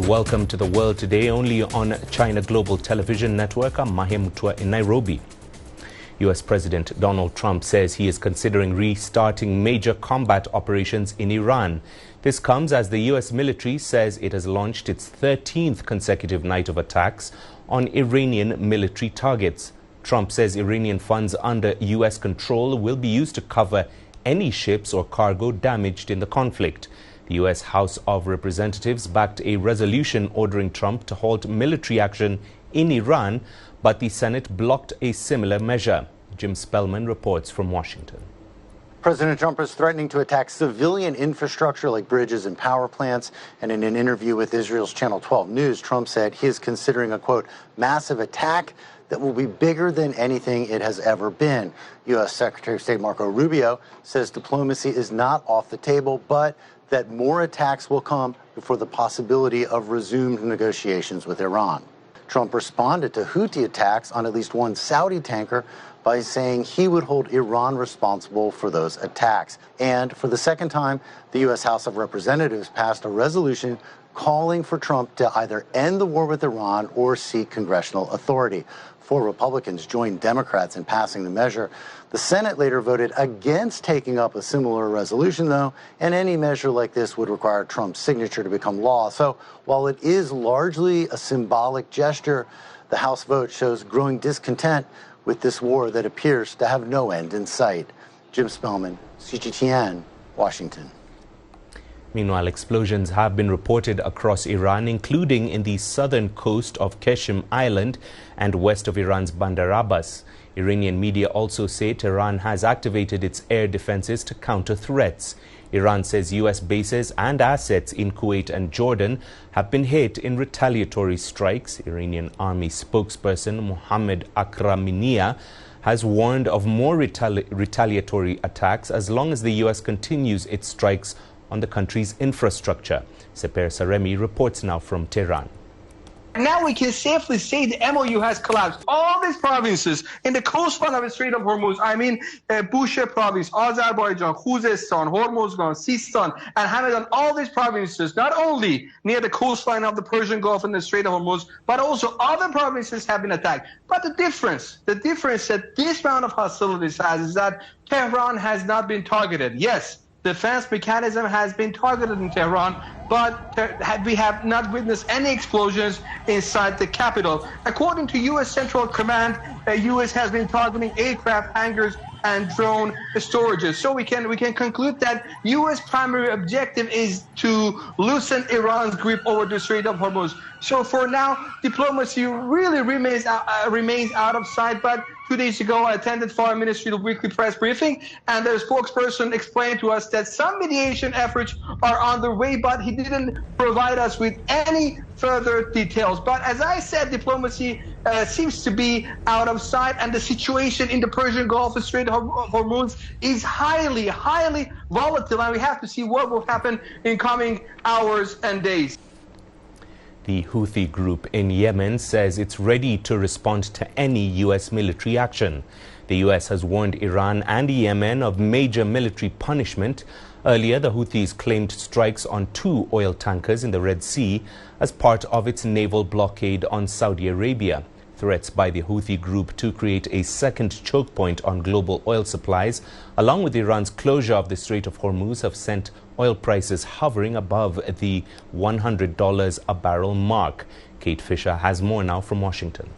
Welcome to the world today, only on China Global Television Network. I'm Mahia Mutua in Nairobi. U.S. President Donald Trump says he is considering restarting major combat operations in Iran. This comes as the U.S. military says it has launched its 13th consecutive night of attacks on Iranian military targets. Trump says Iranian funds under U.S. control will be used to cover any ships or cargo damaged in the conflict. The U.S. House of Representatives backed a resolution ordering Trump to halt military action in Iran, but the Senate blocked a similar measure. Jim Spellman reports from Washington. President Trump is threatening to attack civilian infrastructure like bridges and power plants. And in an interview with Israel's Channel 12 News, Trump said he is considering a, quote, massive attack that will be bigger than anything it has ever been. U.S. Secretary of State Marco Rubio says diplomacy is not off the table, but that more attacks will come before the possibility of resumed negotiations with Iran. Trump responded to Houthi attacks on at least one Saudi tanker by saying he would hold Iran responsible for those attacks. And for the second time, the U.S. House of Representatives passed a resolution calling for Trump to either end the war with Iran or seek congressional authority. 4 Republicans joined Democrats in passing the measure. The Senate later voted against taking up a similar resolution, though, and any measure like this would require Trump's signature to become law. So while it is largely a symbolic gesture, the House vote shows growing discontent with this war that appears to have no end in sight. Jim Spellman, CGTN, Washington. Meanwhile, explosions have been reported across Iran, including in the southern coast of Qeshm Island and west of Iran's Bandar Abbas. Iranian media also say Tehran has activated its air defenses to counter threats. Iran says U.S. bases and assets in Kuwait and Jordan have been hit in retaliatory strikes. Iranian army spokesperson Mohammad Akraminia has warned of more retaliatory attacks as long as the U.S. continues its strikes on the country's infrastructure. Seper Saremi reports now from Tehran. Now we can safely say the MOU has collapsed. All these provinces in the coastline of the Strait of Hormuz, Bushehr province, Azerbaijan, Khuzestan, Hormozgan, Sistan, and Hamadan, all these provinces, not only near the coastline of the Persian Gulf and the Strait of Hormuz, but also other provinces have been attacked. But the difference that this round of hostilities has is that Tehran has not been targeted. Yes, defense mechanism has been targeted in Tehran, but we have not witnessed any explosions inside the capital. According to U.S. Central Command, U.S. has been targeting aircraft hangars and drone storages. So we can conclude that U.S. primary objective is to loosen Iran's grip over the Strait of Hormuz. So for now, diplomacy really remains out of sight. But 2 days ago, I attended Foreign Ministry's weekly press briefing, and their spokesperson explained to us that some mediation efforts are underway, but he didn't provide us with any further details. But as I said, diplomacy seems to be out of sight, and the situation in the Persian Gulf and Strait of Hormuz is highly, highly volatile, and we have to see what will happen in coming hours and days. The Houthi group in Yemen says it's ready to respond to any U.S. military action. The U.S. has warned Iran and Yemen of major military punishment. Earlier, the Houthis claimed strikes on 2 oil tankers in the Red Sea as part of its naval blockade on Saudi Arabia. Threats by the Houthi group to create a second choke point on global oil supplies, along with Iran's closure of the Strait of Hormuz, have sent oil prices hovering above the $100 a barrel mark. Kate Fisher has more now from Washington.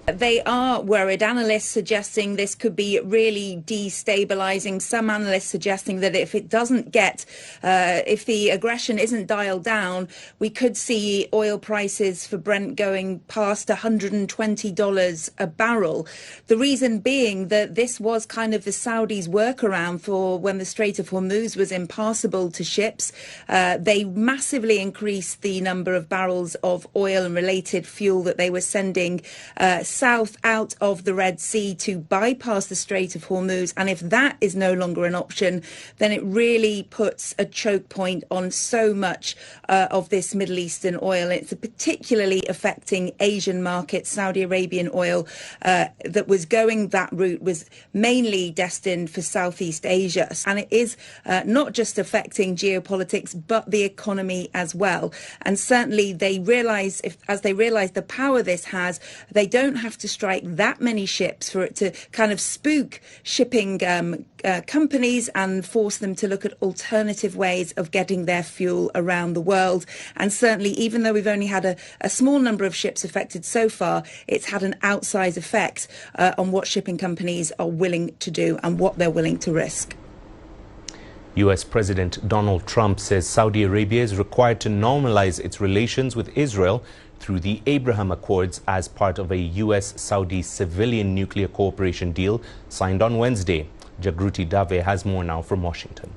They are worried. Analysts suggesting this could be really destabilizing. Some analysts suggesting that if it doesn't if the aggression isn't dialed down, we could see oil prices for Brent going past $120 a barrel. The reason being that this was kind of the Saudis' workaround for when the Strait of Hormuz was impassable to ships. They massively increased the number of barrels of oil and related fuel that they were sending south out of the Red Sea to bypass the Strait of Hormuz. And if that is no longer an option, then it really puts a choke point on so much of this Middle Eastern oil. It's particularly affecting Asian markets. Saudi Arabian oil that was going that route was mainly destined for Southeast Asia. And it is not just affecting geopolitics, but the economy as well. And certainly they realise, as they realise the power this has, they don't have to strike that many ships for it to kind of spook shipping companies and force them to look at alternative ways of getting their fuel around the world. And certainly, even though we've only had a small number of ships affected so far, it's had an outsized effect on what shipping companies are willing to do and what they're willing to risk. U.S. President Donald Trump says Saudi Arabia is required to normalize its relations with Israel through the Abraham Accords as part of a U.S.-Saudi civilian nuclear cooperation deal signed on Wednesday. Jagruti Dave has more now from Washington.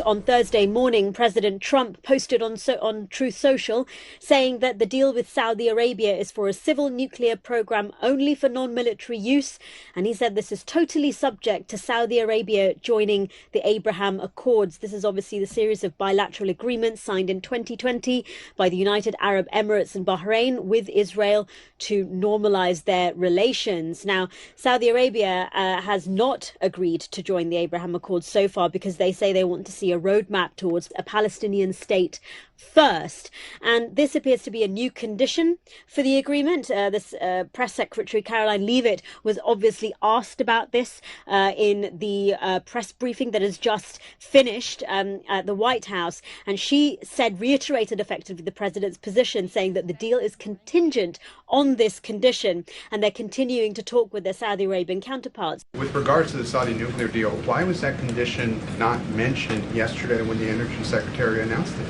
On Thursday morning, President Trump posted on Truth Social saying that the deal with Saudi Arabia is for a civil nuclear program only for non-military use. And he said this is totally subject to Saudi Arabia joining the Abraham Accords. This is obviously the series of bilateral agreements signed in 2020 by the United Arab Emirates and Bahrain with Israel to normalize their relations. Now, Saudi Arabia has not agreed to join the Abraham Accords so far because they say they want to see a roadmap towards a Palestinian state first. And this appears to be a new condition for the agreement. This press secretary, Caroline Leavitt, was obviously asked about this in the press briefing that has just finished at the White House. And she reiterated effectively the president's position, saying that the deal is contingent on this condition. And they're continuing to talk with their Saudi Arabian counterparts. With regards to the Saudi nuclear deal, why was that condition not mentioned yesterday when the Energy Secretary announced it?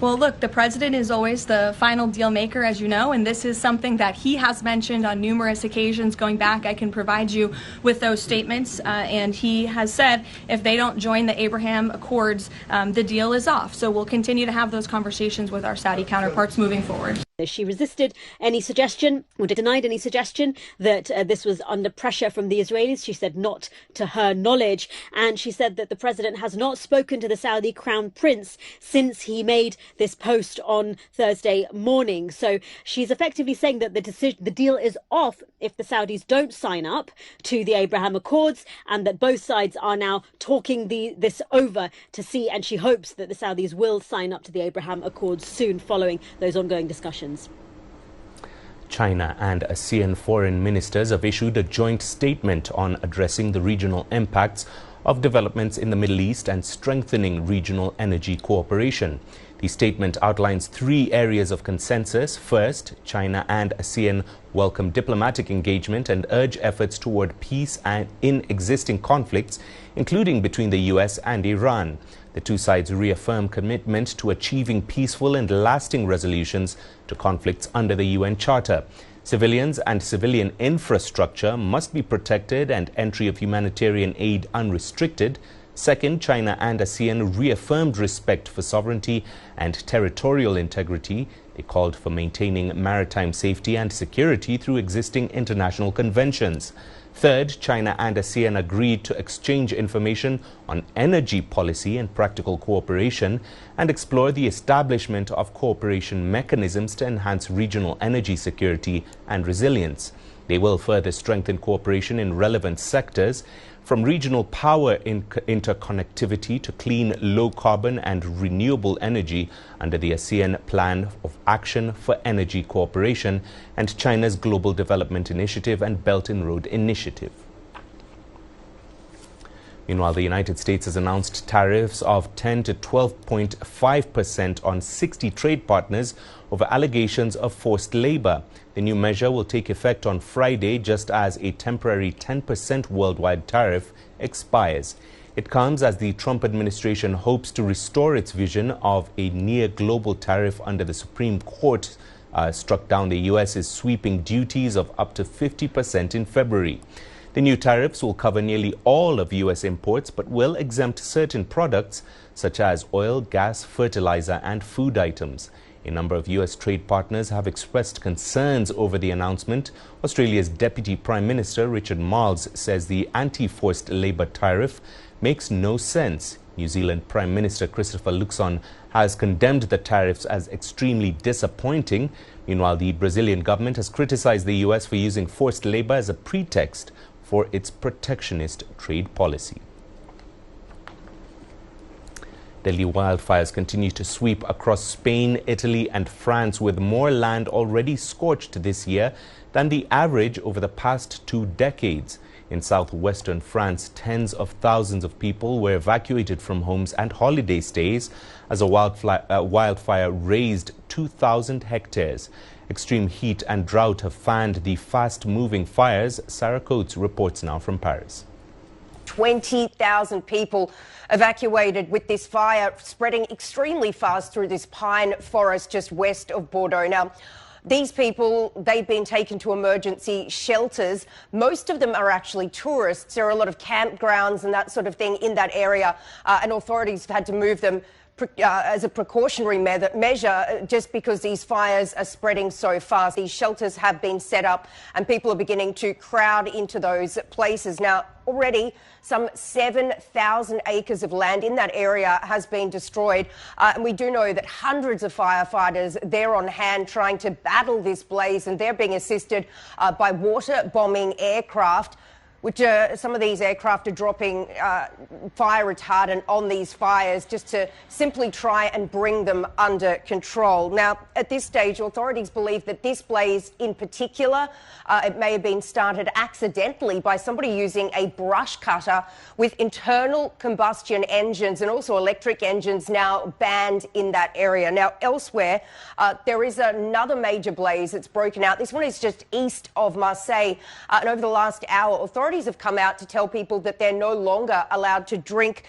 Well, look, the president is always the final deal maker, as you know, and this is something that he has mentioned on numerous occasions going back. I can provide you with those statements, and he has said if they don't join the Abraham Accords, the deal is off. So we'll continue to have those conversations with our Saudi counterparts moving forward. She resisted any suggestion, or denied any suggestion, that this was under pressure from the Israelis. She said not to her knowledge. And she said that the president has not spoken to the Saudi crown prince since he made this post on Thursday morning. So she's effectively saying that the deal is off if the Saudis don't sign up to the Abraham Accords, and that both sides are now talking this over to see. And she hopes that the Saudis will sign up to the Abraham Accords soon following those ongoing discussions. China and ASEAN foreign ministers have issued a joint statement on addressing the regional impacts of developments in the Middle East and strengthening regional energy cooperation. The statement outlines 3 areas of consensus. First, China and ASEAN welcome diplomatic engagement and urge efforts toward peace in existing conflicts, including between the U.S. and Iran. The two sides reaffirm commitment to achieving peaceful and lasting resolutions to conflicts under the UN Charter. Civilians and civilian infrastructure must be protected and entry of humanitarian aid unrestricted. Second, China and ASEAN reaffirmed respect for sovereignty and territorial integrity. They called for maintaining maritime safety and security through existing international conventions. Third, China and ASEAN agreed to exchange information on energy policy and practical cooperation and explore the establishment of cooperation mechanisms to enhance regional energy security and resilience. They will further strengthen cooperation in relevant sectors, from regional power interconnectivity to clean, low-carbon and renewable energy under the ASEAN Plan of Action for Energy Cooperation and China's Global Development Initiative and Belt and Road Initiative. Meanwhile, the United States has announced tariffs of 10 to 12.5% on 60 trade partners over allegations of forced labor. The new measure will take effect on Friday, just as a temporary 10% worldwide tariff expires. It comes as the Trump administration hopes to restore its vision of a near-global tariff under the Supreme Court struck down the U.S.'s sweeping duties of up to 50% in February. The new tariffs will cover nearly all of U.S. imports, but will exempt certain products such as oil, gas, fertilizer and food items. A number of U.S. trade partners have expressed concerns over the announcement. Australia's Deputy Prime Minister Richard Marles says the anti-forced labour tariff makes no sense. New Zealand Prime Minister Christopher Luxon has condemned the tariffs as extremely disappointing. Meanwhile, the Brazilian government has criticized the U.S. for using forced labour as a pretext for its protectionist trade policy. Delhi wildfires continue to sweep across Spain, Italy and France, with more land already scorched this year than the average over the past 2 decades. In southwestern France, tens of thousands of people were evacuated from homes and holiday stays as a wildfire razed 2,000 hectares. Extreme heat and drought have fanned the fast-moving fires. Sarah Coates reports now from Paris. 20,000 people evacuated with this fire spreading extremely fast through this pine forest just west of Bordeaux. Now, these people, they've been taken to emergency shelters. Most of them are actually tourists. There are a lot of campgrounds and that sort of thing in that area, and authorities have had to move them as a precautionary measure just because these fires are spreading so fast. These shelters have been set up and people are beginning to crowd into those places. Now, already some 7,000 acres of land in that area has been destroyed. And we do know that hundreds of firefighters, they're on hand trying to battle this blaze, and they're being assisted by water bombing aircraft, which some of these aircraft are dropping fire retardant on these fires just to simply try and bring them under control. Now, at this stage, authorities believe that this blaze in particular, it may have been started accidentally by somebody using a brush cutter, with internal combustion engines and also electric engines now banned in that area. Now, elsewhere, there is another major blaze that's broken out. This one is just east of Marseille. And over the last hour, authorities have come out to tell people that they're no longer allowed to drink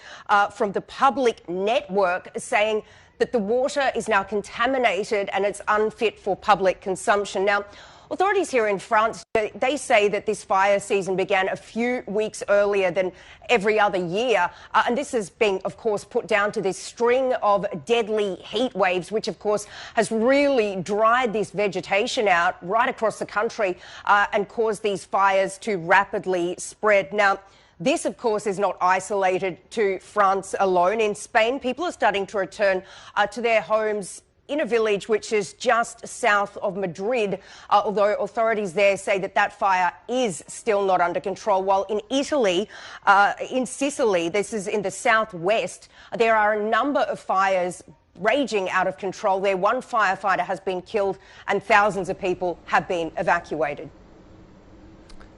from the public network, saying that the water is now contaminated and it's unfit for public consumption. Now, authorities here in France, they say that this fire season began a few weeks earlier than every other year. And this is being, of course, put down to this string of deadly heat waves, which, of course, has really dried this vegetation out right across the country and caused these fires to rapidly spread. Now, this, of course, is not isolated to France alone. In Spain, people are starting to return to their homes in a village which is just south of Madrid, although authorities there say that that fire is still not under control. While in Italy, in Sicily, this is in the southwest, there are a number of fires raging out of control there. One firefighter has been killed and thousands of people have been evacuated.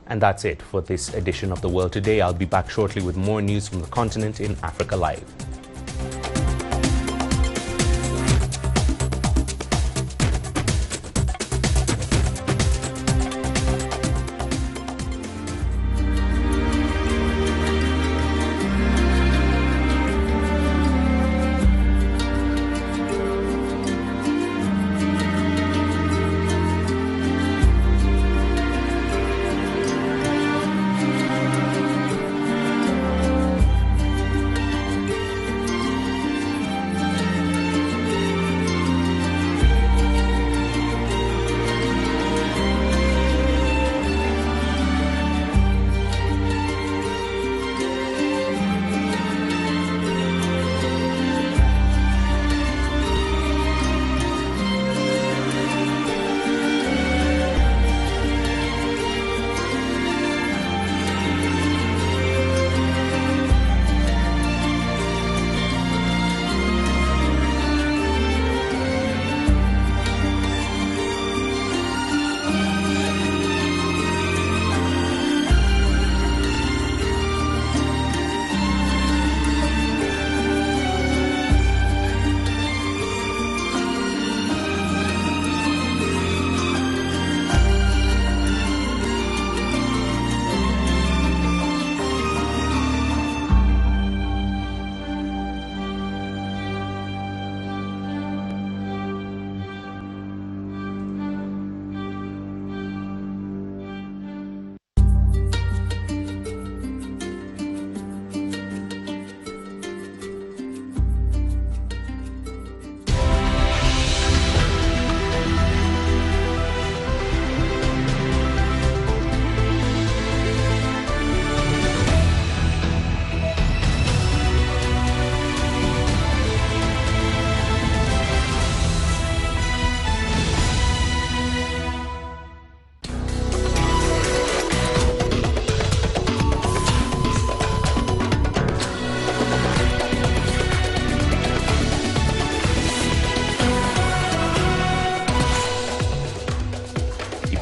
And that's it for this edition of The World Today. I'll be back shortly with more news from the continent in Africa Live.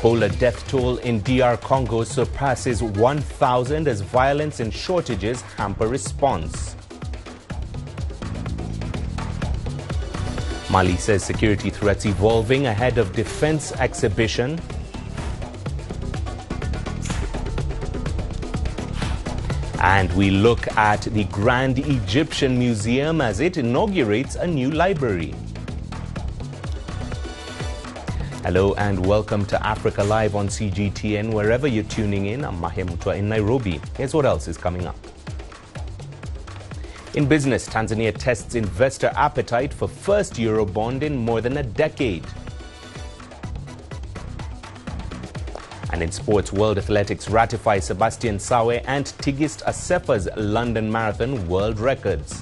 Ebola death toll in DR Congo surpasses 1,000 as violence and shortages hamper response. Mali says security threats evolving ahead of defense exhibition. And we look at the Grand Egyptian Museum as it inaugurates a new library. Hello and welcome to Africa Live on CGTN. Wherever you're tuning in, I'm Mahia Mutua in Nairobi. Here's what else is coming up. In business, Tanzania tests investor appetite for first Eurobond in more than a decade. And in sports, World Athletics ratifies Sebastian Sawe and Tigist Assefa's London Marathon world records.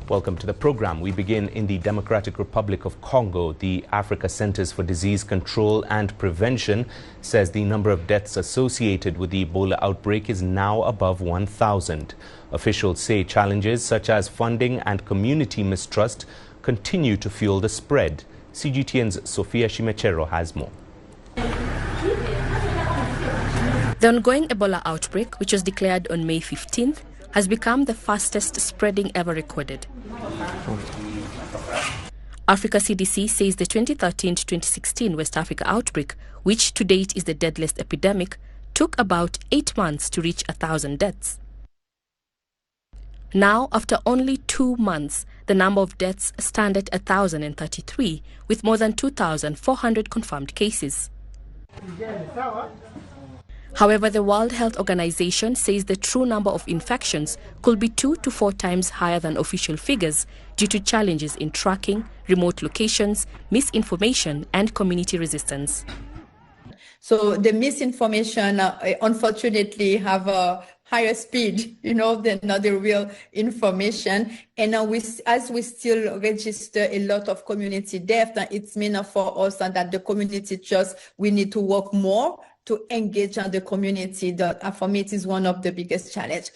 Welcome to the program. We begin in the Democratic Republic of Congo. The Africa Centers for Disease Control and Prevention says the number of deaths associated with the Ebola outbreak is now above 1,000. Officials say challenges such as funding and community mistrust continue to fuel the spread. CGTN's Sofia Shimechero has more. The ongoing Ebola outbreak, which was declared on May 15th, has become the fastest spreading ever recorded. Africa CDC says the 2013-2016 West Africa outbreak, which to date is the deadliest epidemic, took about 8 months to reach 1,000 deaths. Now, after only 2 months, the number of deaths stand at 1,033, with more than 2,400 confirmed cases. However, the World Health Organization says the true number of infections could be 2 to 4 times higher than official figures due to challenges in tracking, remote locations, misinformation, and community resistance. So the misinformation, unfortunately, have a higher speed, than the real information. And as we still register a lot of community death, it's meant for us that the community we need to work more to engage on the community. That for me, it is one of the biggest challenges.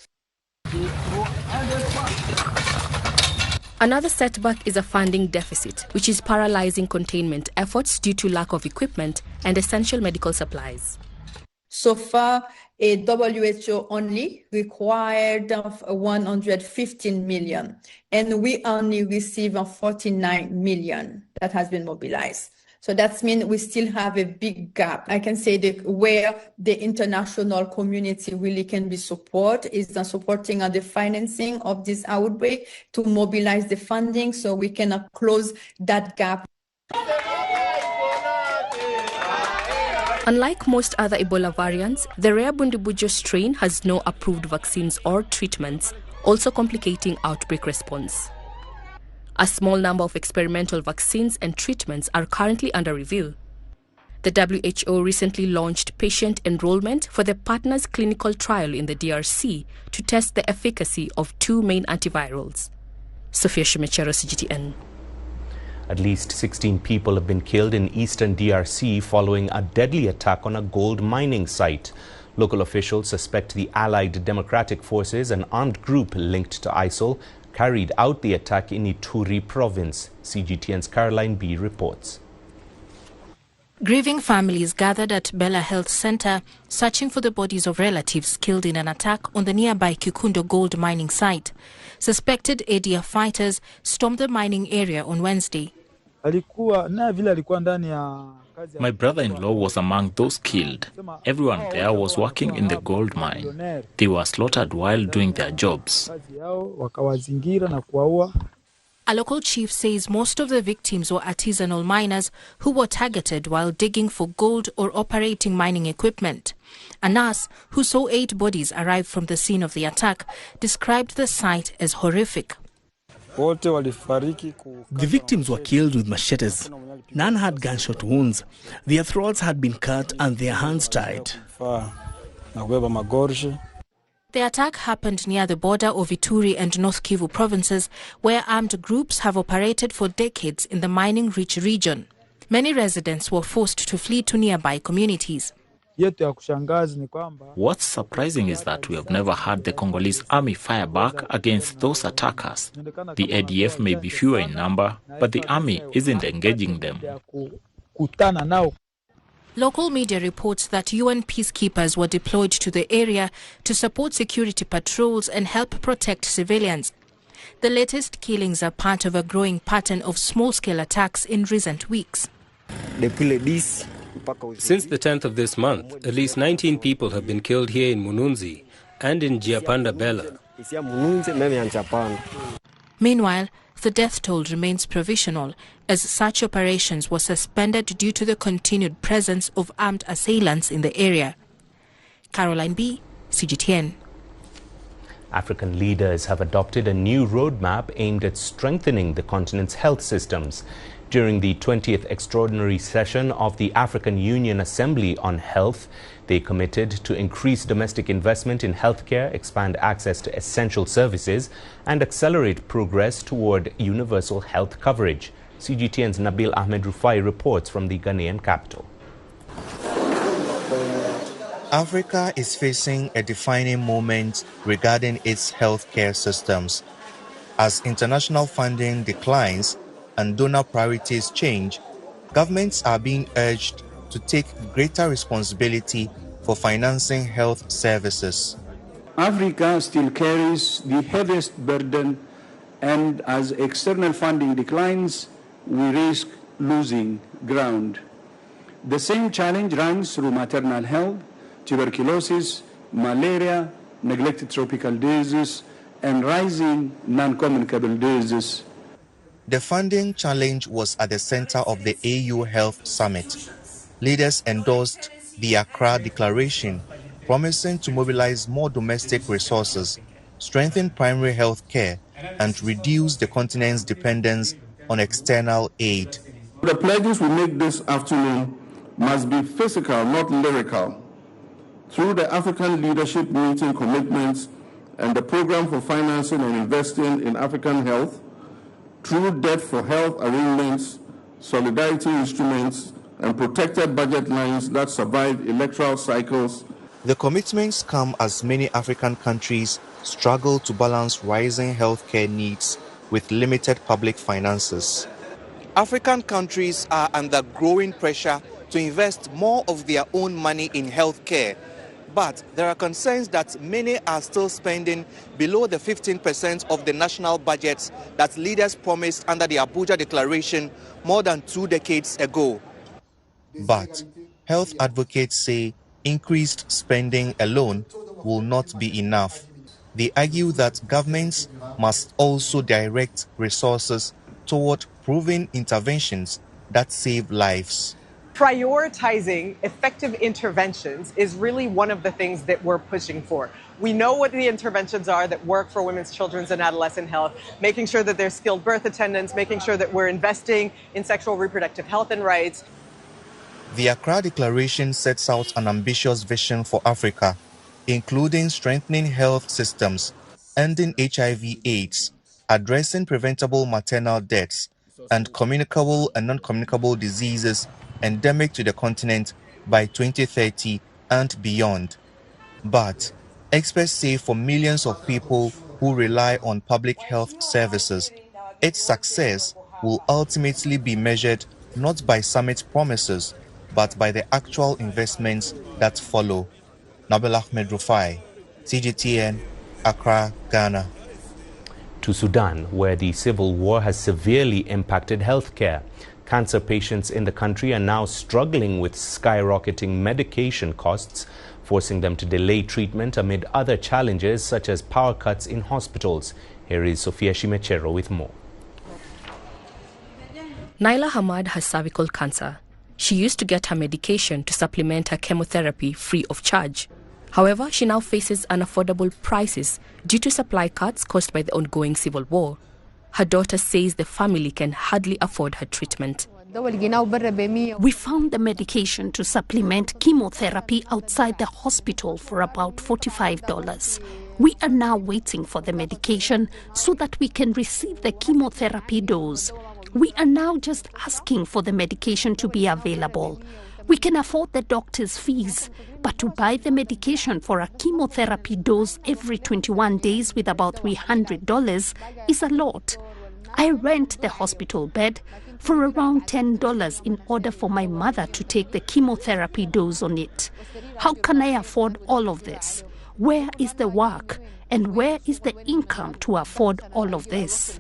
Another setback is a funding deficit, which is paralyzing containment efforts due to lack of equipment and essential medical supplies. So far, a WHO only required 115 million, and we only receive 49 million that has been mobilized. So that means we still have a big gap. I can say that where the international community really can be supporting the financing of this outbreak to mobilize the funding so we can close that gap. Unlike most other Ebola variants, the rare Bundibujo strain has no approved vaccines or treatments, also complicating outbreak response. A small number of experimental vaccines and treatments are currently under review. The WHO recently launched patient enrollment for the Partners clinical trial in the DRC to test the efficacy of 2 main antivirals. Sofia Shimechero, CGTN. At least 16 people have been killed in eastern DRC following a deadly attack on a gold mining site. Local officials suspect the Allied Democratic Forces, an armed group linked to ISIL, carried out the attack in Ituri province. CGTN's Caroline B. reports. Grieving families gathered at Bella Health Center searching for the bodies of relatives killed in an attack on the nearby Kikundo gold mining site. Suspected ADF fighters stormed the mining area on Wednesday. My brother-in-law was among those killed. Everyone there was working in the gold mine. They were slaughtered while doing their jobs. A local chief says most of the victims were artisanal miners who were targeted while digging for gold or operating mining equipment. A nurse who saw 8 bodies arrive from the scene of the attack described the sight as horrific. The victims were killed with machetes. None had gunshot wounds. Their throats had been cut and their hands tied. The attack happened near the border of Ituri and North Kivu provinces, where armed groups have operated for decades in the mining-rich region. Many residents were forced to flee to nearby communities. What's surprising is that we have never had the Congolese army fire back against those attackers. The ADF may be fewer in number, but the army isn't engaging them. kukutana nao. Local media reports that UN peacekeepers were deployed to the area to support security patrols and help protect civilians. The latest killings are part of a growing pattern of small-scale attacks in recent weeks. Since the 10th of this month, at least 19 people have been killed here in Mununzi and in Giapanda Bela. Meanwhile, the death toll remains provisional as such operations were suspended due to the continued presence of armed assailants in the area. Caroline B., CGTN. African leaders have adopted a new roadmap aimed at strengthening the continent's health systems. During the 20th extraordinary session of the African Union Assembly on Health, they committed to increase domestic investment in healthcare, expand access to essential services, and accelerate progress toward universal health coverage. CGTN's Nabil Ahmed Rufai reports from the Ghanaian capital. Africa is facing a defining moment regarding its healthcare systems. As international funding declines and donor priorities change, governments are being urged to take greater responsibility for financing health services. Africa still carries the heaviest burden, and as external funding declines, we risk losing ground. The same challenge runs through maternal health, tuberculosis, malaria, neglected tropical diseases, and rising non-communicable diseases. The funding challenge was at the center of the AU Health Summit. Leaders endorsed the Accra Declaration, promising to mobilize more domestic resources, strengthen primary health care, and reduce the continent's dependence on external aid. The pledges we make this afternoon must be physical, not lyrical. Through the African Leadership Meeting commitments and the Program for Financing and Investing in African Health, through debt for health arrangements, solidarity instruments, and protected budget lines that survive electoral cycles. The commitments come as many African countries struggle to balance rising healthcare needs with limited public finances. African countries are under growing pressure to invest more of their own money in healthcare. But there are concerns that many are still spending below the 15% of the national budgets that leaders promised under the Abuja Declaration more than 2 decades ago. But health advocates say increased spending alone will not be enough. They argue that governments must also direct resources toward proven interventions that save lives. Prioritizing effective interventions is really one of the things that we're pushing for. We know what the interventions are that work for women's, children's, and adolescent health, making sure that there's skilled birth attendants, making sure that we're investing in sexual reproductive health and rights. The Accra Declaration sets out an ambitious vision for Africa, including strengthening health systems, ending HIV/AIDS, addressing preventable maternal deaths, and communicable and non-communicable diseases endemic to the continent by 2030 and beyond. But experts say for millions of people who rely on public health services, its success will ultimately be measured not by summit promises, but by the actual investments that follow. Nabil Ahmed Rufai, CGTN, Accra, Ghana. To Sudan, where the civil war has severely impacted healthcare. Cancer patients in the country are now struggling with skyrocketing medication costs, forcing them to delay treatment amid other challenges such as power cuts in hospitals. Here is Sophia Shimechero with more. Naila Hamad has cervical cancer. She used to get her medication to supplement her chemotherapy free of charge. However, she now faces unaffordable prices due to supply cuts caused by the ongoing civil war. Her daughter says the family can hardly afford her treatment. We found the medication to supplement chemotherapy outside the hospital for about $45. We are now waiting for the medication so that we can receive the chemotherapy dose. We are now just asking for the medication to be available. We can afford the doctor's fees, but to buy the medication for a chemotherapy dose every 21 days with about $300 is a lot. I rent the hospital bed, for around $10 in order for my mother to take the chemotherapy dose on it. How can I afford all of this? Where is the work? And where is the income to afford all of this?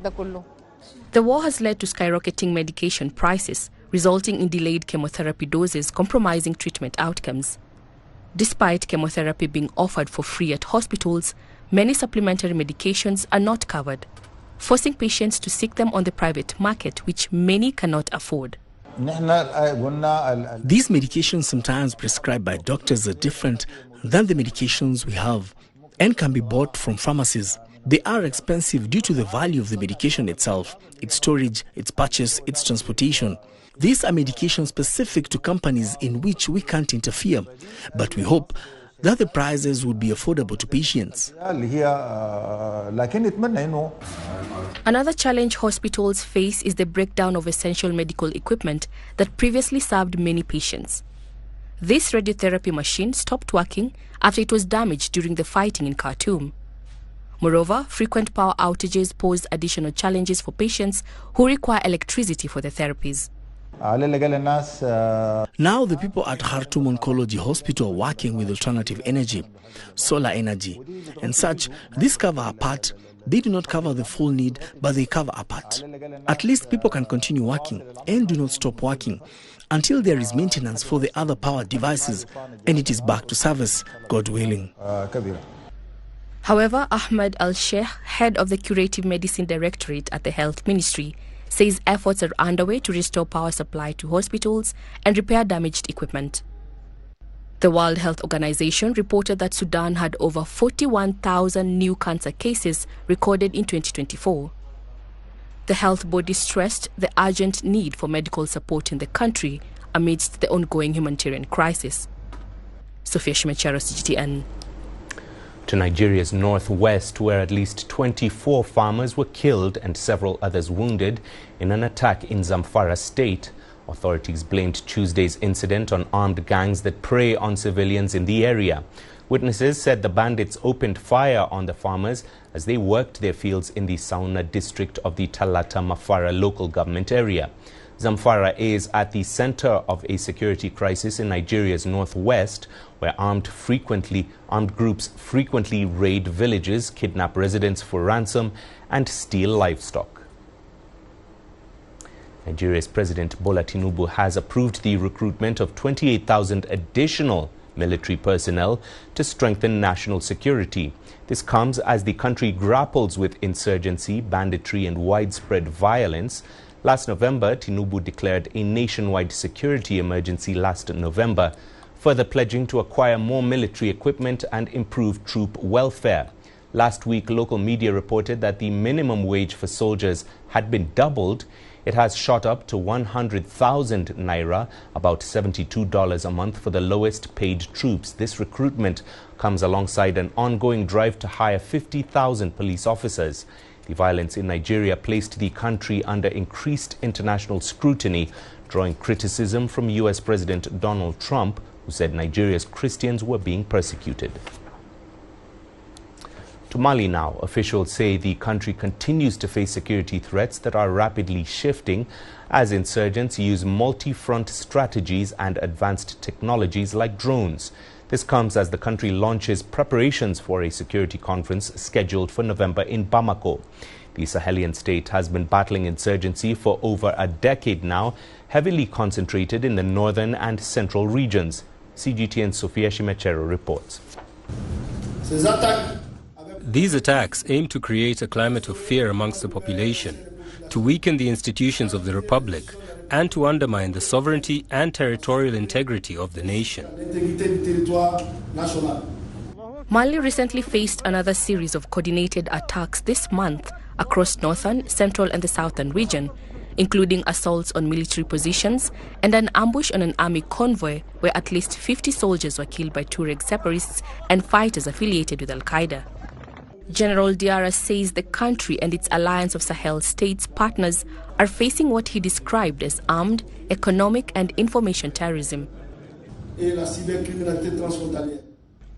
The war has led to skyrocketing medication prices, resulting in delayed chemotherapy doses, compromising treatment outcomes. Despite chemotherapy being offered for free at hospitals, many supplementary medications are not covered, forcing patients to seek them on the private market, which many cannot afford. These medications sometimes prescribed by doctors are different than the medications we have and can be bought from pharmacies. They are expensive due to the value of the medication itself, its storage, its purchase, its transportation. These are medications specific to companies in which we can't interfere, but we hope that the prices would be affordable to patients. Another challenge hospitals face is the breakdown of essential medical equipment that previously served many patients. This radiotherapy machine stopped working after it was damaged during the fighting in Khartoum. Moreover, frequent power outages pose additional challenges for patients who require electricity for their therapies. Now the people at Khartoum Oncology Hospital are working with alternative energy, solar energy, and such. These cover a part. They do not cover the full need, but they cover a part. At least people can continue working and do not stop working until there is maintenance for the other power devices and it is back to service, God willing. However, Ahmed Al-Sheikh, head of the Curative Medicine Directorate at the Health Ministry, says efforts are underway to restore power supply to hospitals and repair damaged equipment. The World Health Organization reported that Sudan had over 41,000 new cancer cases recorded in 2024. The health body stressed the urgent need for medical support in the country amidst the ongoing humanitarian crisis. Sophia Shimecharo, CGTN. To Nigeria's northwest, where at least 24 farmers were killed and several others wounded in an attack in Zamfara state. Authorities blamed Tuesday's incident on armed gangs that prey on civilians in the area. Witnesses said the bandits opened fire on the farmers as they worked their fields in the Sauna district of the Talata Mafara local government area. Zamfara is at the center of a security crisis in Nigeria's northwest, where armed groups frequently raid villages, kidnap residents for ransom, and steal livestock. Nigeria's President Bola Tinubu has approved the recruitment of 28,000 additional military personnel to strengthen national security. This comes as the country grapples with insurgency, banditry, and widespread violence. Last November, Tinubu declared a nationwide security emergency last November, further pledging to acquire more military equipment and improve troop welfare. Last week, local media reported that the minimum wage for soldiers had been doubled. It has shot up to 100,000 naira, about $72 a month for the lowest paid troops. This recruitment comes alongside an ongoing drive to hire 50,000 police officers. The violence in Nigeria placed the country under increased international scrutiny, drawing criticism from U.S. President Donald Trump, who said Nigeria's Christians were being persecuted. To Mali now, officials say the country continues to face security threats that are rapidly shifting as insurgents use multi-front strategies and advanced technologies like drones. This comes as the country launches preparations for a security conference scheduled for November in Bamako. The Sahelian state has been battling insurgency for over a decade now, heavily concentrated in the northern and central regions. CGTN Sophia Shimechero reports. These attacks aim to create a climate of fear amongst the population, to weaken the institutions of the republic, and to undermine the sovereignty and territorial integrity of the nation. Mali recently faced another series of coordinated attacks this month across northern, central and the southern region, including assaults on military positions and an ambush on an army convoy where at least 50 soldiers were killed by Tuareg separatists and fighters affiliated with Al-Qaeda. General Diarra says the country and its alliance of Sahel states partners are facing what he described as armed, economic and information terrorism.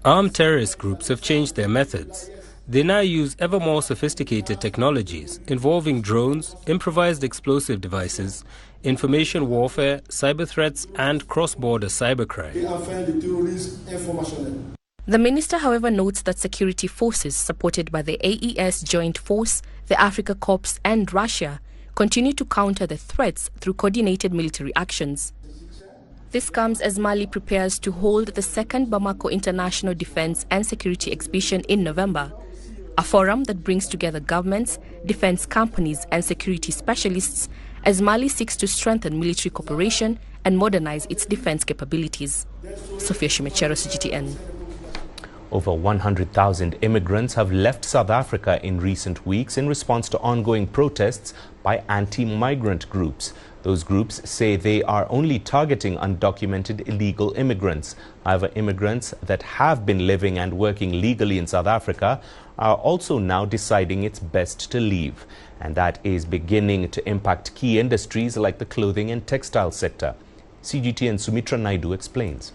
Armed terrorist groups have changed their methods. They now use ever more sophisticated technologies involving drones, improvised explosive devices, information warfare, cyber threats and cross-border cybercrime. The minister, however, notes that security forces supported by the AES Joint Force, the Africa Corps and Russia continue to counter the threats through coordinated military actions. This comes as Mali prepares to hold the second Bamako International Defense and Security Exhibition in November, a forum that brings together governments, defense companies and security specialists as Mali seeks to strengthen military cooperation and modernize its defense capabilities. Sophia Shimechero, CGTN. Over 100,000 immigrants have left South Africa in recent weeks in response to ongoing protests by anti-migrant groups. Those groups say they are only targeting undocumented illegal immigrants. However, immigrants that have been living and working legally in South Africa are also now deciding it's best to leave. And that is beginning to impact key industries like the clothing and textile sector. CGTN Sumitra Naidu explains.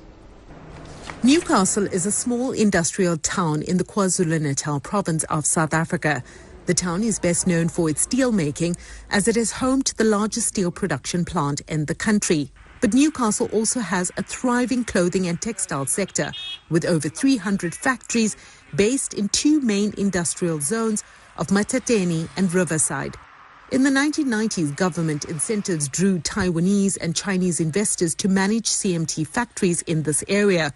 Newcastle is a small industrial town in the KwaZulu-Natal province of South Africa. The town is best known for its steel making, as it is home to the largest steel production plant in the country. But Newcastle also has a thriving clothing and textile sector, with over 300 factories based in two main industrial zones of Matateni and Riverside. In the 1990s, government incentives drew Taiwanese and Chinese investors to manage CMT factories in this area.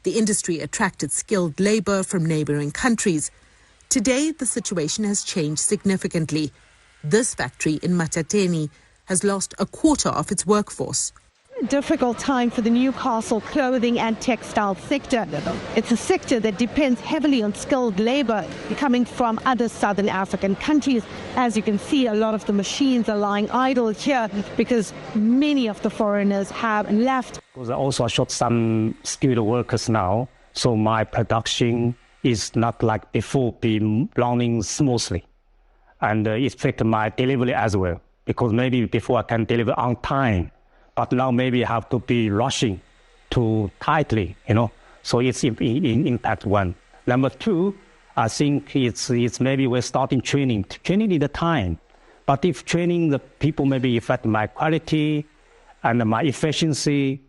The industry attracted skilled labor from neighboring countries. Today, the situation has changed significantly. This factory in Matateni has lost a quarter of its workforce. Difficult time for the Newcastle clothing and textile sector. It's a sector that depends heavily on skilled labor coming from other southern African countries. As you can see, a lot of the machines are lying idle here because many of the foreigners have left. Because I also short some skilled workers now, so my production is not like before being running smoothly. And it affects my delivery as well, because maybe before I can deliver on time, but now maybe I have to be rushing too tightly, so it's impact one. Number two, I think it's maybe we're starting training in the time, but if training the people maybe affect my quality and my efficiency,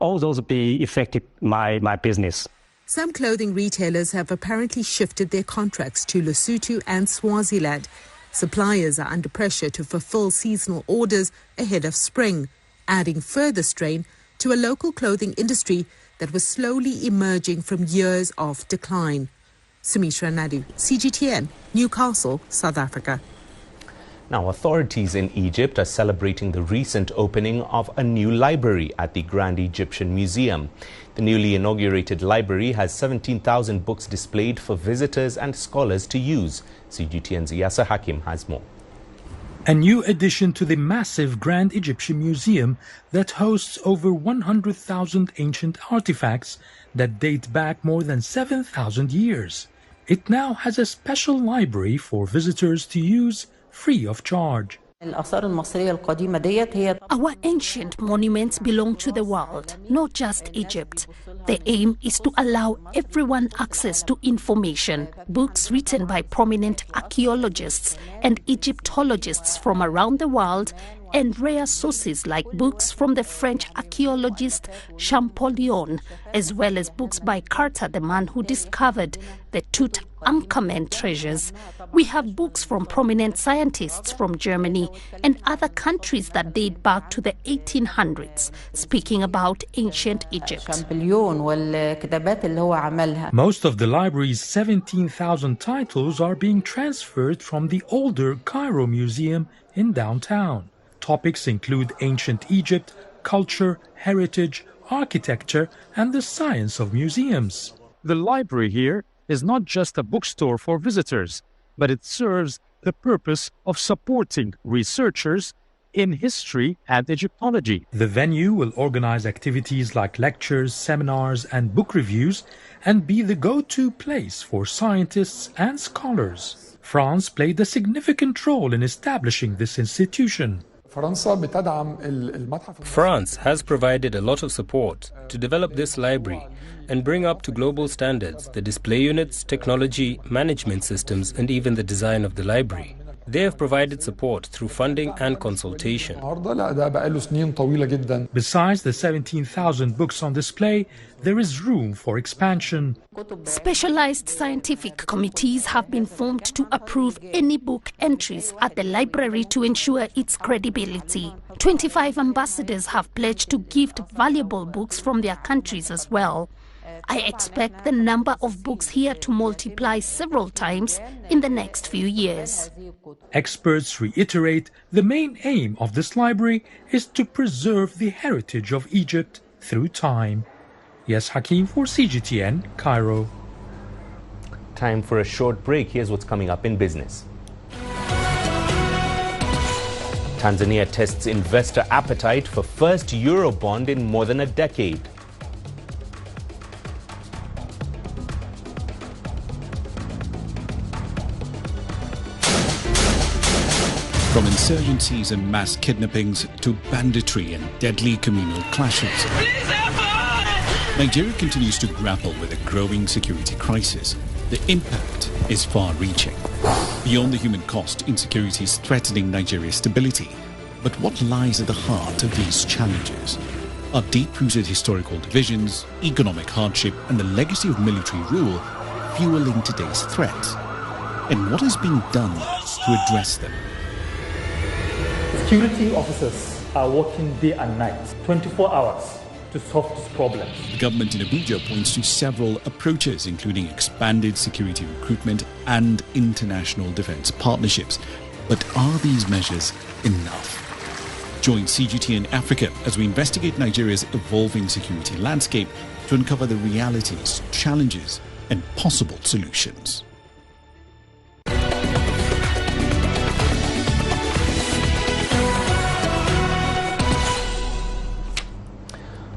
all those be affected my business. Some clothing retailers have apparently shifted their contracts to Lesotho and Swaziland. Suppliers are under pressure to fulfill seasonal orders ahead of spring, adding further strain to a local clothing industry that was slowly emerging from years of decline. Sumitra Naidu, CGTN, Newcastle, South Africa. Now, authorities in Egypt are celebrating the recent opening of a new library at the Grand Egyptian Museum. The newly inaugurated library has 17,000 books displayed for visitors and scholars to use. CGTN's Yasser Hakim has more. A new addition to the massive Grand Egyptian Museum that hosts over 100,000 ancient artifacts that date back more than 7,000 years. It now has a special library for visitors to use free of charge. Our ancient monuments belong to the world, not just Egypt. The aim is to allow everyone access to information. Books written by prominent archaeologists and Egyptologists from around the world, and rare sources like books from the French archaeologist Champollion, as well as books by Carter, the man who discovered the Tutankhamen treasures. We have books from prominent scientists from Germany and other countries that date back to the 1800s, speaking about ancient Egypt. Most of the library's 17,000 titles are being transferred from the older Cairo Museum in downtown. Topics include ancient Egypt, culture, heritage, architecture, and the science of museums. The library here is not just a bookstore for visitors, but it serves the purpose of supporting researchers in history and Egyptology. The venue will organize activities like lectures, seminars, and book reviews, and be the go-to place for scientists and scholars. France played a significant role in establishing this institution. France has provided a lot of support to develop this library and bring up to global standards the display units, technology, management systems, and even the design of the library. They have provided support through funding and consultation. Besides the 17,000 books on display, there is room for expansion. Specialized scientific committees have been formed to approve any book entries at the library to ensure its credibility. 25 ambassadors have pledged to gift valuable books from their countries as well. I expect the number of books here to multiply several times in the next few years. Experts reiterate the main aim of this library is to preserve the heritage of Egypt through time. Yes, Hakim for CGTN, Cairo. Time for a short break. Here's what's coming up in business. Tanzania tests investor appetite for first Eurobond in more than a decade. From insurgencies and mass kidnappings to banditry and deadly communal clashes, Nigeria continues to grapple with a growing security crisis. The impact is far-reaching. Beyond the human cost, insecurity is threatening Nigeria's stability. But what lies at the heart of these challenges? Are deep-rooted historical divisions, economic hardship, and the legacy of military rule fueling today's threats? And what is being done to address them? Security officers are working day and night, 24 hours, to solve this problem. The government in Abuja points to several approaches, including expanded security recruitment and international defense partnerships. But are these measures enough? Join CGTN Africa as we investigate Nigeria's evolving security landscape to uncover the realities, challenges, and possible solutions.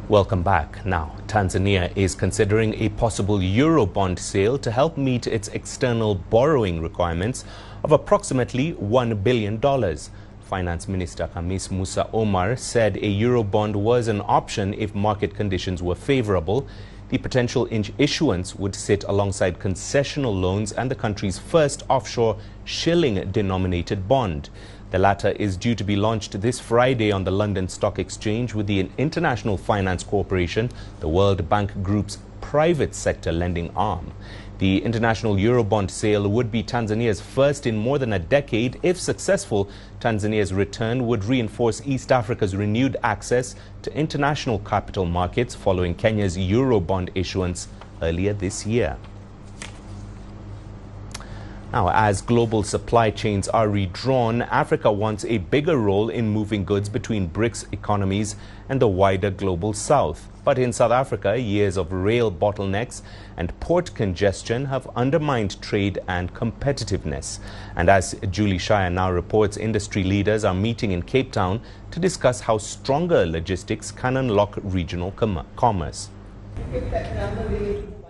Welcome back. Now, Tanzania is considering a possible Eurobond sale to help meet its external borrowing requirements of approximately $1 billion. Finance Minister Khamis Musa Omar said a Eurobond was an option if market conditions were favorable. The potential issuance would sit alongside concessional loans and the country's first offshore shilling-denominated bond. The latter is due to be launched this Friday on the London Stock Exchange with the International Finance Corporation, the World Bank Group's private sector lending arm. The international Eurobond sale would be Tanzania's first in more than a decade. If successful, Tanzania's return would reinforce East Africa's renewed access to international capital markets following Kenya's Eurobond issuance earlier this year. Now, as global supply chains are redrawn, Africa wants a bigger role in moving goods between BRICS economies and the wider global south. But in South Africa, years of rail bottlenecks and port congestion have undermined trade and competitiveness. And as Julie Shire now reports, industry leaders are meeting in Cape Town to discuss how stronger logistics can unlock regional commerce.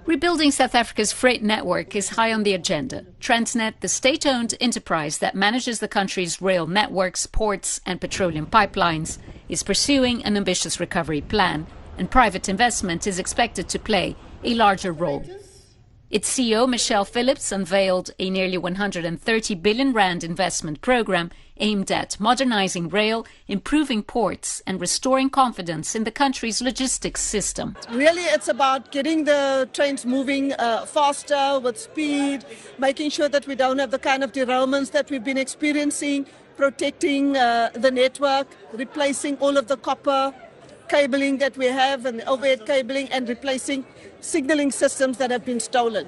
Rebuilding South Africa's freight network is high on the agenda. Transnet, the state-owned enterprise that manages the country's rail networks, ports and petroleum pipelines, is pursuing an ambitious recovery plan, and private investment is expected to play a larger role. Its CEO, Michelle Phillips, unveiled a nearly 130 billion rand investment program aimed at modernizing rail, improving ports and restoring confidence in the country's logistics system. Really, it's about getting the trains moving faster, with speed, making sure that we don't have the kind of derailments that we've been experiencing, protecting the network, replacing all of the copper cabling that we have and overhead cabling, and replacing signaling systems that have been stolen.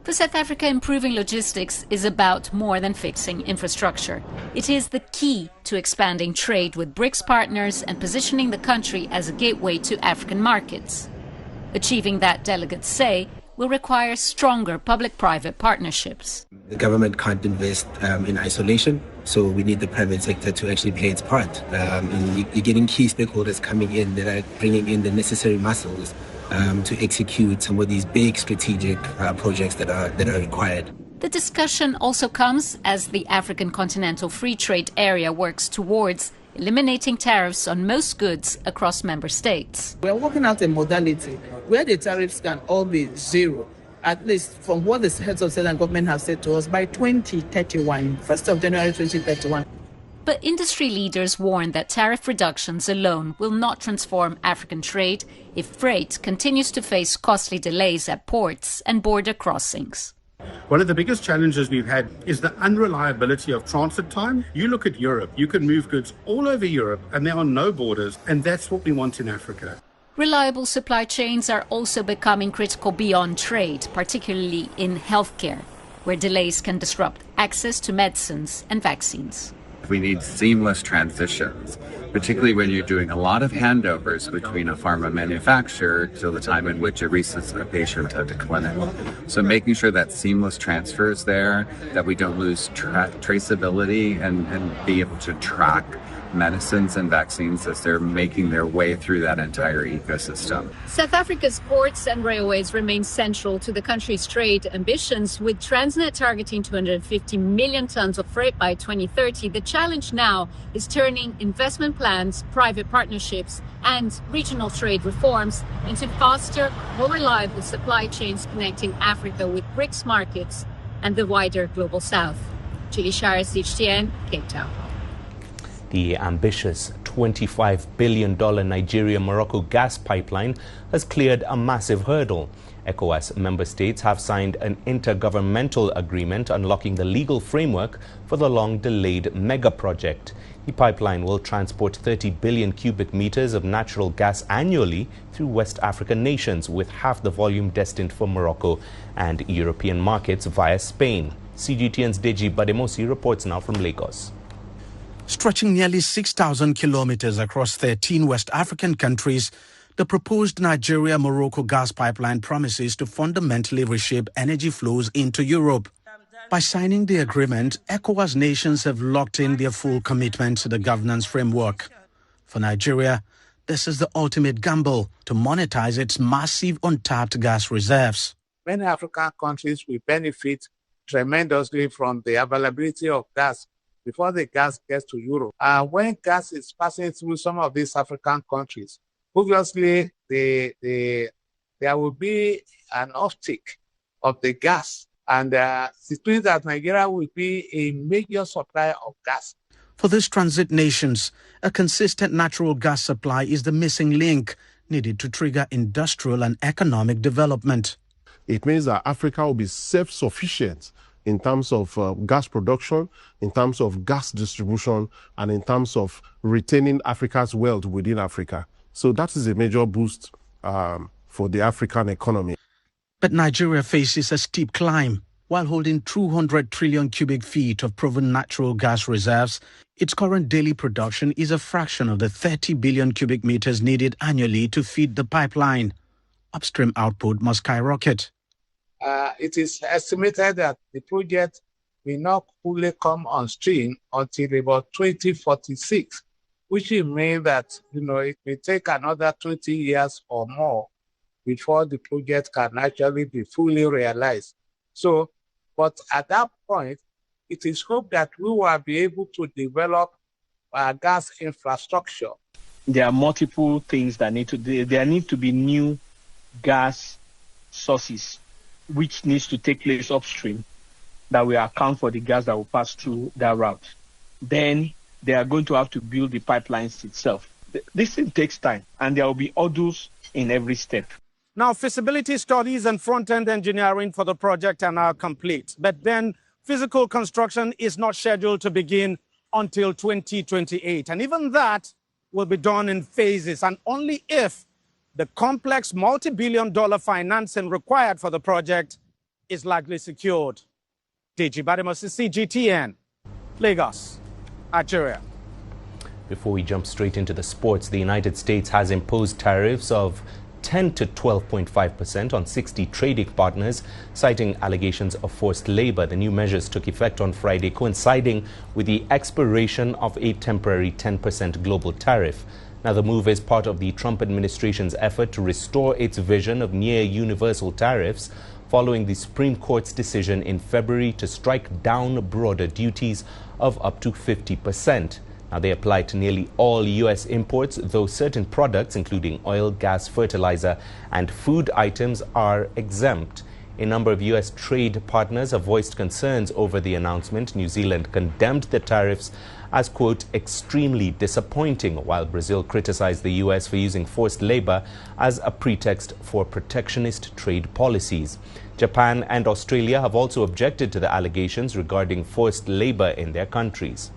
For South Africa, improving logistics is about more than fixing infrastructure. It is the key to expanding trade with BRICS partners and positioning the country as a gateway to African markets. Achieving that, delegates say, will require stronger public-private partnerships. The government can't invest in isolation, so we need the private sector to actually play its part. And you're getting key stakeholders coming in that are bringing in the necessary muscles to execute some of these big strategic projects that are required. The discussion also comes as the African Continental Free Trade Area works towards eliminating tariffs on most goods across member states. We're working out a modality where the tariffs can all be zero. at least from what the heads of state and government have said to us, by 2031, 1st of January 2031. But industry leaders warn that tariff reductions alone will not transform African trade if freight continues to face costly delays at ports and border crossings. One of the biggest challenges we've had is the unreliability of transit time. You look at Europe, you can move goods all over Europe and there are no borders, and that's what we want in Africa. Reliable supply chains are also becoming critical beyond trade, particularly in healthcare, where delays can disrupt access to medicines and vaccines. We need seamless transitions, particularly when you're doing a lot of handovers between a pharma manufacturer to the time in which it reaches a patient at the clinic. So making sure that seamless transfer is there, that we don't lose traceability and be able to track medicines and vaccines as they're making their way through that entire ecosystem. South Africa's ports and railways remain central to the country's trade ambitions, with Transnet targeting 250 million tons of freight by 2030. The challenge now is turning investment plans, private partnerships, and regional trade reforms into faster, more reliable supply chains connecting Africa with BRICS markets and the wider global south. Julie Shires, CGTN, Cape Town. The ambitious $25 billion Nigeria-Morocco gas pipeline has cleared a massive hurdle. ECOWAS member states have signed an intergovernmental agreement unlocking the legal framework for the long-delayed mega project. The pipeline will transport 30 billion cubic meters of natural gas annually through West African nations, with half the volume destined for Morocco and European markets via Spain. CGTN's Deji Bademosi reports now from Lagos. Stretching nearly 6,000 kilometers across 13 West African countries, the proposed Nigeria-Morocco gas pipeline promises to fundamentally reshape energy flows into Europe. By signing the agreement, ECOWAS nations have locked in their full commitment to the governance framework. For Nigeria, this is the ultimate gamble to monetize its massive untapped gas reserves. Many African countries will benefit tremendously from the availability of gas before the gas gets to Europe. When gas is passing through some of these African countries, obviously there will be an uptick of the gas, and it means that Nigeria will be a major supplier of gas. For these transit nations, a consistent natural gas supply is the missing link needed to trigger industrial and economic development. It means that Africa will be self-sufficient in terms of gas production, in terms of gas distribution, and in terms of retaining Africa's wealth within Africa. So that is a major boost for the African economy. But Nigeria faces a steep climb. While holding 200 trillion cubic feet of proven natural gas reserves, its current daily production is a fraction of the 30 billion cubic meters needed annually to feed the pipeline. Upstream output must skyrocket. It is estimated that the project will not fully come on stream until about 2046, which will mean that it may take another 20 years or more before the project can actually be fully realized. So, but at that point, it is hoped that we will be able to develop gas infrastructure. There are multiple things that need to do. There need to be new gas sources which needs to take place upstream that will account for the gas that will pass through that route. Then they are going to have to build the pipelines itself. This thing takes time, and there will be hurdles in every step. Now, feasibility studies and front-end engineering for the project are now complete, but then physical construction is not scheduled to begin until 2028. And even that will be done in phases, and only if the complex multi-billion-dollar financing required for the project is likely secured. Deji Bademosi, CGTN, Lagos, Nigeria. Before we jump straight into the sports, the United States has imposed tariffs of 10 to 12.5% on 60 trading partners, citing allegations of forced labor. The new measures took effect on Friday, coinciding with the expiration of a temporary 10% global tariff. Now, the move is part of the Trump administration's effort to restore its vision of near universal tariffs following the Supreme Court's decision in February to strike down broader duties of up to 50%. Now, they apply to nearly all U.S. imports, though certain products, including oil, gas, fertilizer, and food items, are exempt. A number of U.S. trade partners have voiced concerns over the announcement. New Zealand condemned the tariffs as, quote, extremely disappointing, while Brazil criticized the U.S. for using forced labor as a pretext for protectionist trade policies. Japan and Australia have also objected to the allegations regarding forced labor in their countries.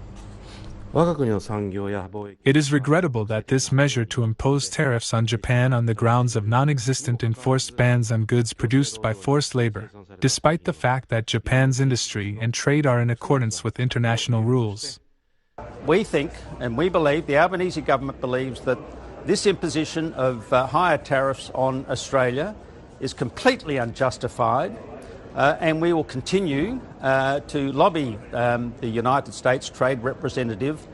It is regrettable that this measure to impose tariffs on Japan on the grounds of non-existent enforced bans on goods produced by forced labor, despite the fact that Japan's industry and trade are in accordance with international rules. We think, and we believe, the Albanese government believes that this imposition of higher tariffs on Australia is completely unjustified, and we will continue to lobby the United States Trade Representative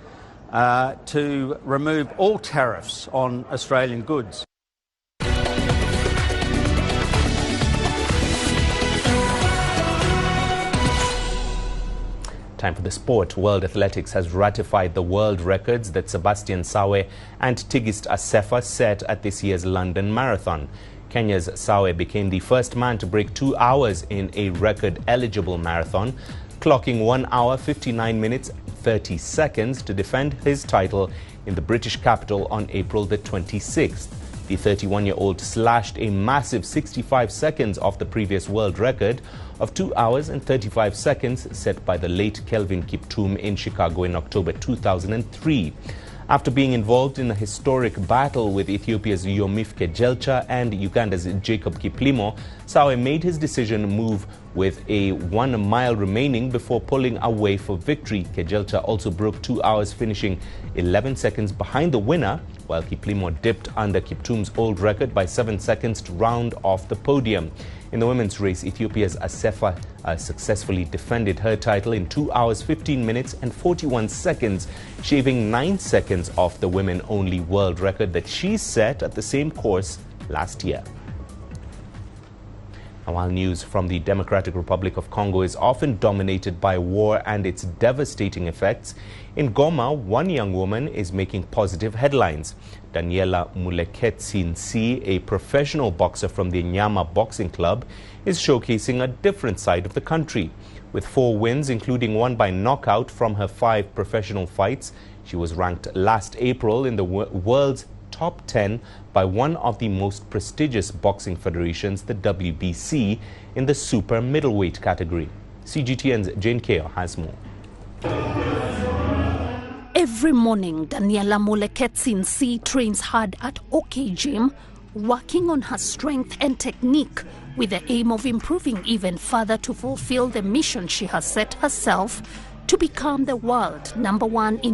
to remove all tariffs on Australian goods. Time for the sport. World Athletics has ratified the world records that Sebastian Sawe and Tigist Assefa set at this year's London Marathon. Kenya's Sawe became the first man to break 2 hours in a record-eligible marathon, clocking 1 hour, 59 minutes, 30 seconds to defend his title in the British capital on April the 26th. The 31-year-old slashed a massive 65 seconds off the previous world record of 2 hours and 35 seconds set by the late Kelvin Kiptum in Chicago in October 2003. After being involved in a historic battle with Ethiopia's Yomif Kejelcha and Uganda's Jacob Kiplimo, Sawe made his decision move with a 1 mile remaining before pulling away for victory. Kejelcha also broke 2 hours, finishing 11 seconds behind the winner, while Kiplimo dipped under Kiptum's old record by 7 seconds to round off the podium. In the women's race, Ethiopia's Assefa successfully defended her title in 2 hours, 15 minutes and 41 seconds, shaving 9 seconds off the women-only world record that she set at the same course last year. Now, while news from the Democratic Republic of Congo is often dominated by war and its devastating effects, in Goma, one young woman is making positive headlines. Daniela Muleketsinsi, a professional boxer from the Nyama Boxing Club, is showcasing a different side of the country. With 4 wins, including one by knockout from her 5 professional fights, she was ranked last April in the world's top 10 by one of the most prestigious boxing federations, the WBC, in the super middleweight category. CGTN's Jane Keo has more. Every morning, Daniela Muleketsinsi trains hard at OK Gym, working on her strength and technique with the aim of improving even further to fulfill the mission she has set herself to become the world #1 in